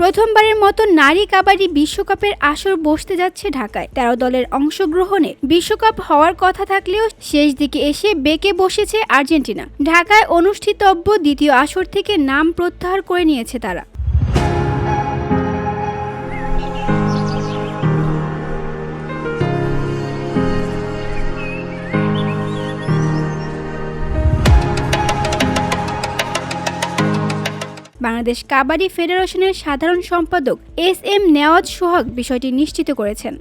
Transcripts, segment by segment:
প্রথমবারের মতো নারী কাবাডি বিশ্বকাপের আসর বসতে যাচ্ছে ঢাকায়। 13 দলের অংশগ্রহণে বিশ্বকাপ হওয়ার কথা থাকলেও শেষ দিকে এসে বেঁকে বসেছে আর্জেন্টিনা। ঢাকায় অনুষ্ঠিতব্য দ্বিতীয় আসর থেকে নাম প্রত্যাহার করে নিয়েছে তারা। বাংলাদেশ কাবাডি ফেডারেশনের সাধারণ সম্পাদক এস.এম. নেওয়াজ সোহাগ বিষয়টি নিশ্চিত করেছেন।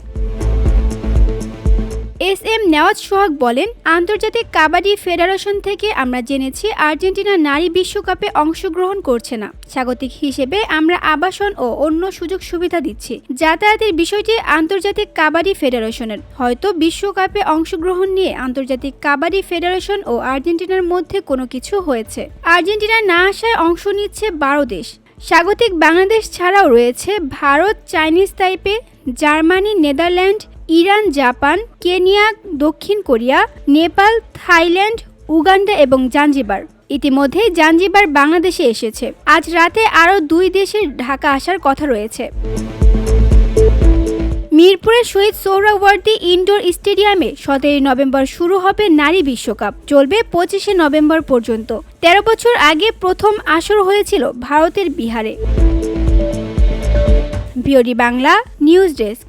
এস.এম. নেওয়াজ সোহাগ বলেন, আন্তর্জাতিক কাবাডি ফেডারেশন থেকে আমরা জেনেছি আর্জেন্টিনা নারী বিশ্বকাপে অংশগ্রহণ করছে না। স্বাগতিক হিসেবে আমরা আবাসন ও অন্য সুযোগ সুবিধা দিচ্ছি। যাতায়াতের বিষয়টি আন্তর্জাতিক কাবাডি ফেডারেশনের। হয়তো বিশ্বকাপে অংশগ্রহণ নিয়ে আন্তর্জাতিক কাবাডি ফেডারেশন ও আর্জেন্টিনার মধ্যে কোনো কিছু হয়েছে। আর্জেন্টিনা না আসায় অংশ নিচ্ছে 12 দেশ। স্বাগতিক বাংলাদেশ ছাড়াও রয়েছে Bharat, Chinese তাইপে, Germany, Netherland, Iran, Japan, Kenya, দক্ষিণ কোরিয়া, নেপাল, থাইল্যান্ড, উগান্ডা এবং জাঞ্জিবার। ইতিমধ্যেই জাঞ্জিবার বাংলাদেশে এসেছে। আজ রাতে আরও 2 দেশের ঢাকা আসার কথা রয়েছে। মিরপুরের শহীদ সোহরাওয়ার্দী ইনডোর স্টেডিয়ামে 17 নভেম্বর শুরু হবে নারী বিশ্বকাপ। চলবে 25 নভেম্বর পর্যন্ত। 13 বছর আগে প্রথম আসর হয়েছিল ভারতের বিহারে। BOD Bangla news desk.